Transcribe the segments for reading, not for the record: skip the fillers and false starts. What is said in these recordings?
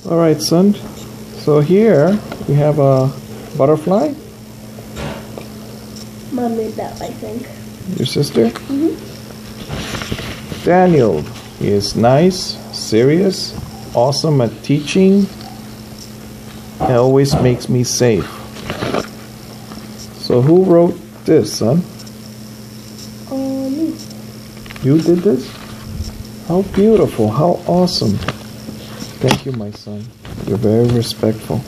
Alright, son. So here we have a butterfly. Mom made that, I think. Your sister? Mm-hmm. Daniel is nice, serious, awesome at teaching. It always makes me safe. So who wrote this, son? Me. You did this? How beautiful, how awesome. Thank you, my son. You're very respectful.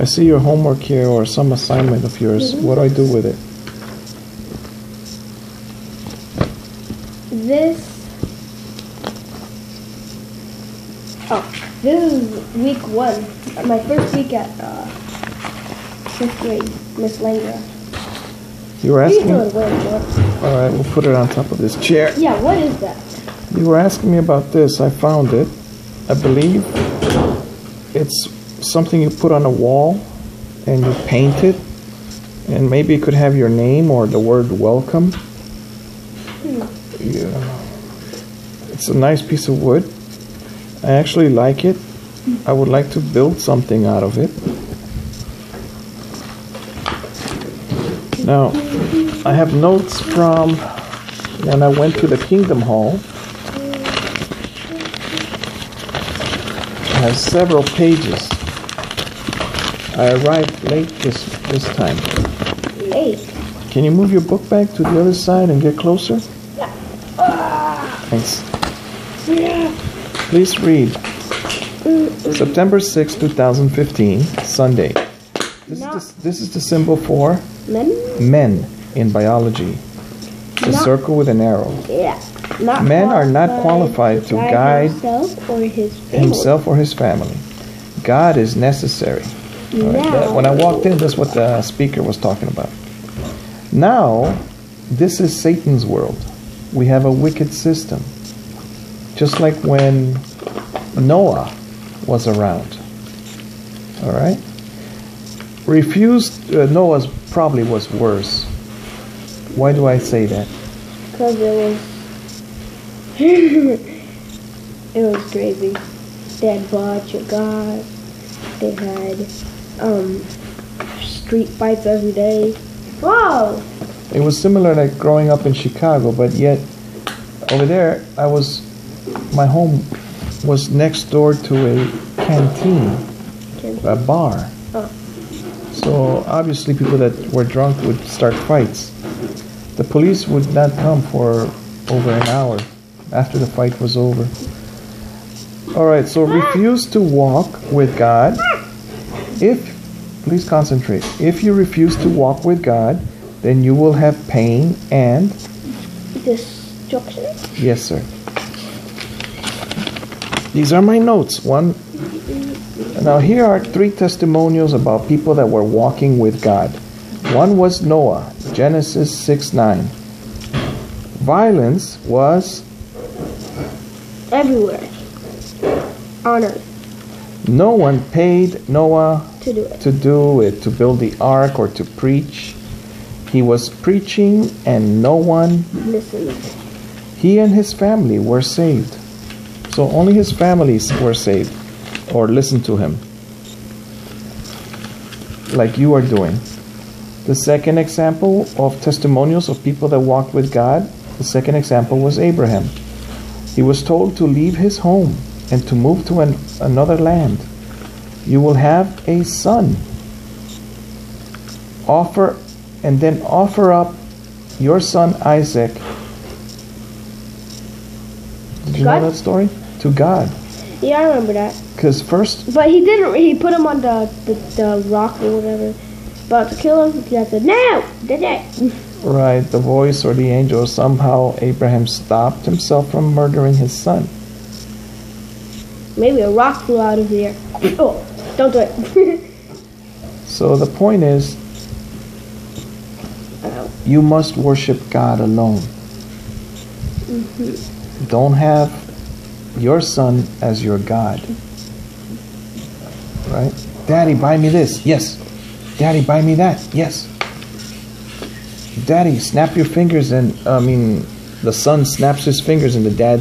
I see your homework here or some assignment of yours. Mm-hmm. What do I do with it? This is week 1. My first week at 5th grade, Miss Langer. You were asking? Alright, we'll put it on top of this chair. Yeah, what is that? You were asking me about this. I found it. I believe it's something you put on a wall and you paint it, and maybe it could have your name or the word welcome. Yeah. It's a nice piece of wood. I actually like it. I would like to build something out of it. Now, I have notes from when I went to the Kingdom Hall. I have several pages. I arrived late this time. Late? Can you move your book back to the other side and get closer? Yeah. Thanks. Yeah. Please read. September 6, 2015, Sunday. This is the symbol for men in biology. It's a circle with an arrow. Yeah. Men are not qualified to guide himself or his family. God is necessary. Right, when I walked in, that's what the speaker was talking about. Now, this is Satan's world. We have a wicked system. Just like when Noah was around. All right? Noah's probably was worse. Why do I say that? Because it was crazy. They had bunch of God. They had street fights every day. Whoa! It was similar like growing up in Chicago, but yet over there my home was next door to a canteen, a bar. Oh. So obviously people that were drunk would start fights. The police would not come for over an hour after the fight was over. Alright, so refuse to walk with God. Please concentrate. If you refuse to walk with God, then you will have pain and destruction. Yes, sir. These are my notes. Now here are 3 testimonials about people that were walking with God. One was Noah, Genesis 6:9. Violence was everywhere on earth. No one paid Noah to do it, to build the ark or to preach. He was preaching and no one listened. He and his family were saved. So only his families were saved or listened to him, like you are doing. The second example of testimonials of people that walked with God, the second example was Abraham. He was told to leave his home and to move to another land. You will have a son. Offer up your son Isaac. Did you know that story? To God. Yeah, I remember that. Because first... But he didn't. He put him on the rock or whatever. About to kill him. He said, "No! Did it?" Right. The voice or the angel. Somehow Abraham stopped himself from murdering his son. Maybe a rock flew out of the air. Oh, don't do it. So the point is, you must worship God alone. Mm-hmm. Don't have your son as your God. Right? Daddy, buy me this. Yes. Daddy, buy me that. Yes. Daddy, snap your fingers and, the son snaps his fingers and the dad,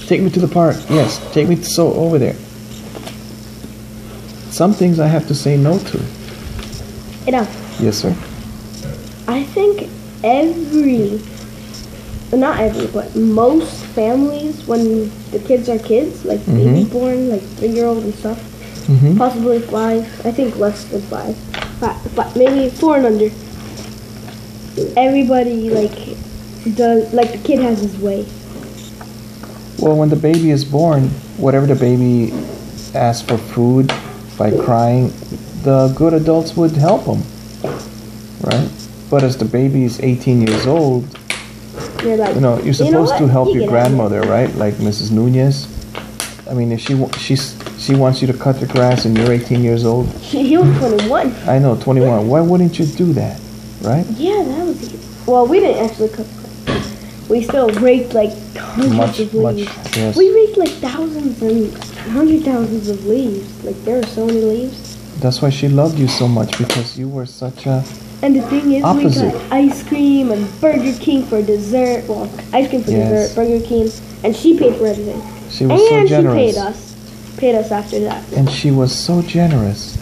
take me to the park. Yes. Take me over there. some things I have to say no to. You know, Yes, sir. I think not every, but most families, when the kids are kids, like baby born, like 3-year-old and stuff, possibly 5, I think less than 5, maybe 4 and under. Everybody the kid has his way. Well, when the baby is born, whatever the baby asks for food by crying, the good adults would help him, right? But as the baby is 18 years old, You're like, you're supposed to help You your get out of grandmother, right? Like Mrs. Nunez. I mean, if she wants you to cut the grass and you're 18 years old. He was 21. I know, 21. Why wouldn't you do that, right? Yeah, that was easy. Well, we didn't actually cut the grass. We still raked like hundreds of leaves. Yes. We raked like thousands and thousands of leaves. Like there were so many leaves. That's why she loved you so much, because you were such a And the thing is, opposite. we got ice cream and Burger King for dessert. Well, ice cream for dessert, Burger King, and she paid for everything. She was so generous. And she paid us after that. And she was so generous.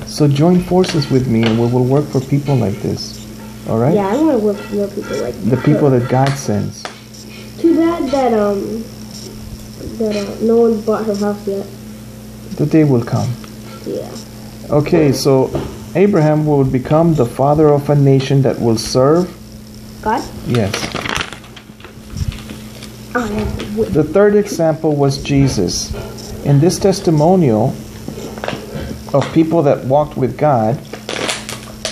So join forces with me and we will work for people like this. All right? Yeah, I want to work for more people like The people that God sends. Too bad that no one bought her house yet. The day will come. Yeah. Okay, so Abraham will become the father of a nation that will serve God? Yes. Oh, The third example was Jesus. In this testimonial of people that walked with God,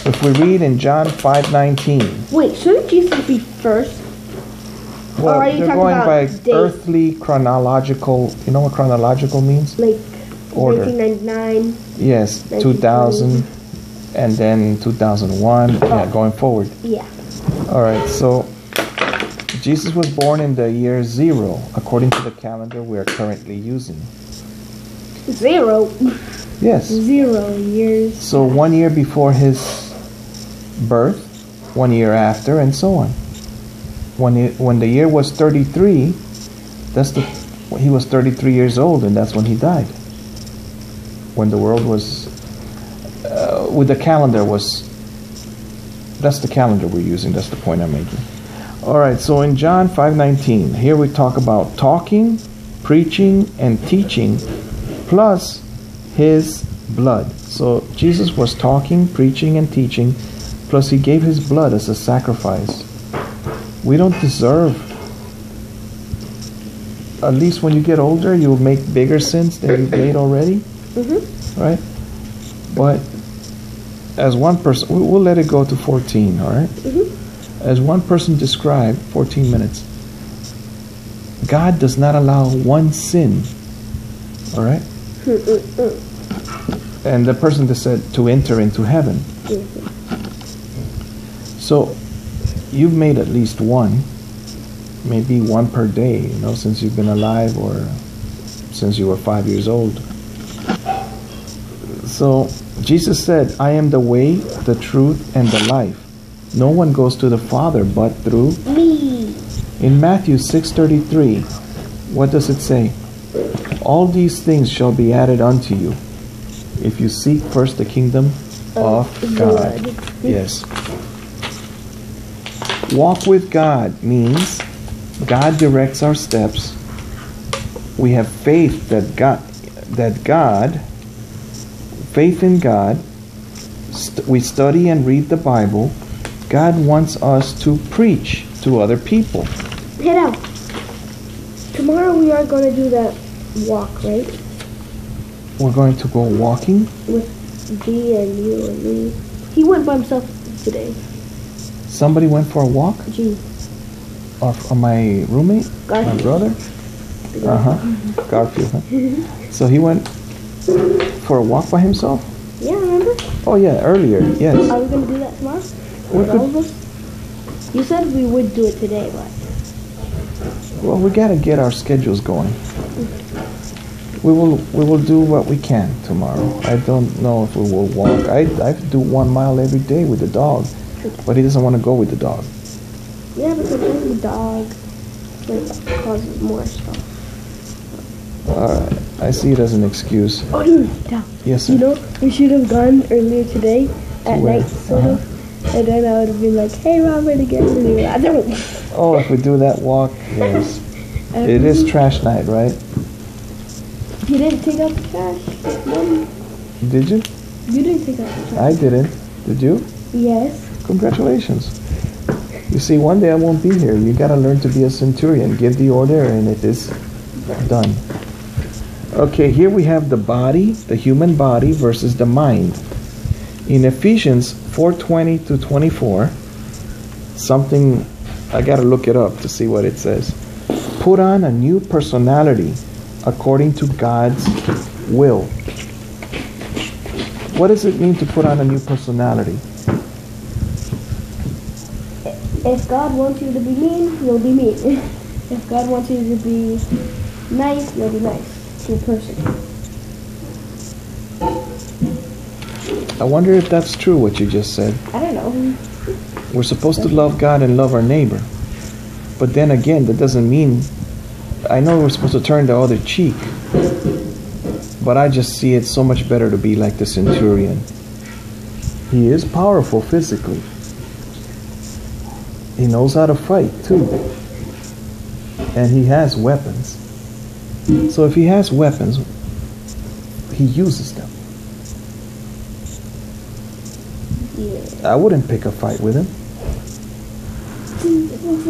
if we read in John 5:19. Wait, shouldn't Jesus be first? Well, or are you they're talking going about by date? earthly chronological. You know what chronological means? Like Order. 1999. Yes, 2000, and then 2001. Yeah, going forward. Yeah. All right, so Jesus was born in the year 0, according to the calendar we are currently using. 0. Yes. 0 years. So 1 year before his birth, 1 year after, and so on. When the year was 33, he was 33 years old, and that's when he died. When the world was, with the calendar was, that's the calendar we're using, that's the point I'm making. All right, so in John 5:19, here we talk about talking, preaching, and teaching, plus his blood. So Jesus was talking, preaching, and teaching, plus he gave his blood as a sacrifice. We don't deserve, at least when you get older, you'll make bigger sins than you've made already, right? But as one person, we'll let it go to 14, all right? As one person described, 14 minutes, God does not allow one sin, all right? And the person that said to enter into heaven. So you've made at least one, maybe one per day, since you've been alive or since you were 5 years old. So Jesus said, I am the way, the truth, and the life. No one goes to the Father but through me. In Matthew 6:33, what does it say? All these things shall be added unto you if you seek first the kingdom of God. Yes. Walk with God means God directs our steps. We have faith faith in God. We study and read the Bible. God wants us to preach to other people. Hey now, tomorrow we are going to do that walk, right? We're going to go walking? With G and you and me. He went by himself today. Somebody went for a walk? G. Or my roommate? Garfield. My brother? Garfield, huh? So he went for a walk by himself? Yeah, remember? Oh yeah, earlier, yes. Are we going to do that tomorrow? We With all of us? You said we would do it today, but... Well, we got to get our schedules going. We will do what we can tomorrow. I don't know if we will walk. I do 1 mile every day with the dog, but he doesn't want to go with the dog. Yeah, but sometimes the dog causes more stuff. All right. I see it as an excuse. Oh, dude, Dad. Yes, sir. You know, we should have gone earlier today at where? night, sort of. And then I would have been like, hey, Robert, again. I don't. Oh, if we do that walk, yes. It is trash night, right? You didn't take out the trash, Mom. Did you? You didn't take out the trash. I didn't. Did you? Yes. Congratulations. You see, one day I won't be here. You got to learn to be a centurion. Give the order and it is done. Okay, here we have the body, the human body versus the mind. In Ephesians 4:20 to 24, something, I got to look it up to see what it says. Put on a new personality according to God's will. What does it mean to put on a new personality? If God wants you to be mean, you'll be mean. If God wants you to be nice, you'll be nice to a person. I wonder if that's true what you just said. I don't know. We're supposed to love God and love our neighbor. But then again, that doesn't mean, I know we're supposed to turn the other cheek, but I just see it so much better to be like the centurion. He is powerful physically. He knows how to fight too. And he has weapons. So if he has weapons, he uses them. Yeah. I wouldn't pick a fight with him.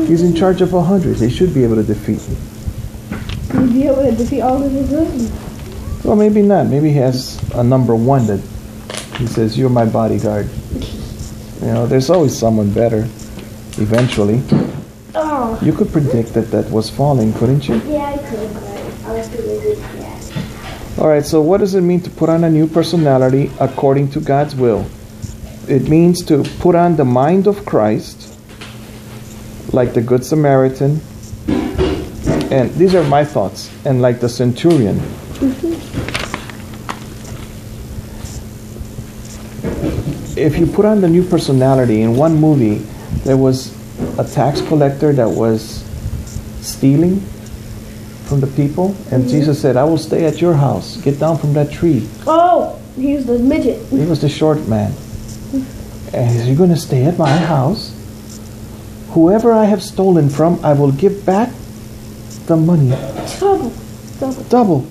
He's in charge of 100. He should be able to defeat me. You'd be able to defeat all of his enemies. Well, maybe not. Maybe he has a number one that he says, you're my bodyguard. You know, there's always someone better. Eventually. Oh. You could predict that that was falling, couldn't you? Yeah, I could, but I was too lazy. Yeah. All right, so what does it mean to put on a new personality according to God's will? It means to put on the mind of Christ, like the Good Samaritan, and these are my thoughts, and like the centurion. If you put on the new personality, in one movie, there was a tax collector that was stealing from the people, and Jesus said, I will stay at your house. Get down from that tree. Oh, he was the midget. He was the short man. And he said, you're going to stay at my house? Whoever I have stolen from, I will give back the money. Double. Double. Double.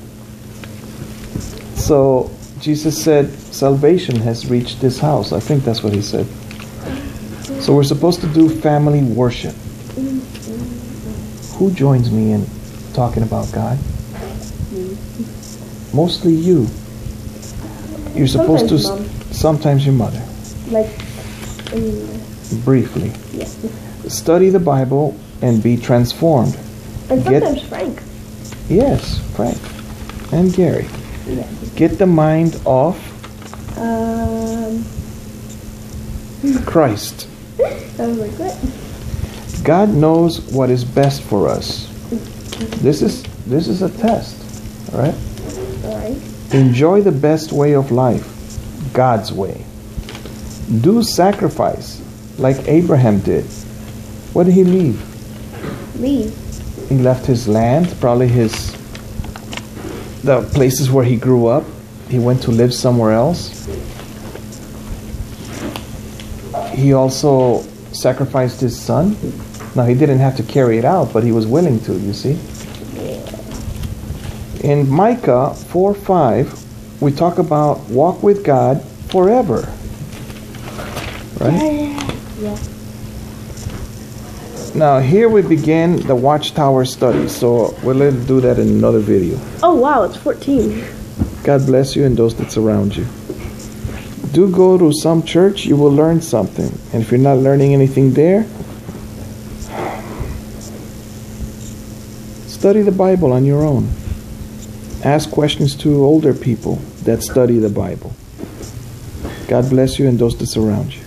So Jesus said, salvation has reached this house. I think that's what he said. So we're supposed to do family worship. Who joins me in talking about God? Mostly you. You're supposed to... Sometimes your mother. Like, briefly. Yeah. Study the Bible and be transformed. And sometimes Frank. Yes, Frank. And Gary. Yeah. Get the mind off Christ. I was like, what? God knows what is best for us. This is a test, all right? All right. Enjoy the best way of life, God's way. Do sacrifice like Abraham did. What did he leave? Leave. He left his land, probably the places where he grew up. He went to live somewhere else. He also sacrificed his son. Now, he didn't have to carry it out, but he was willing to, you see. In Micah 4:5, we talk about walk with God forever. Right? Yeah. Now, here we begin the Watchtower study, so we'll do that in another video. Oh, wow, it's 14. God bless you and those that surround you. Do go to some church, you will learn something. And if you're not learning anything there, study the Bible on your own. Ask questions to older people that study the Bible. God bless you and those that surround you.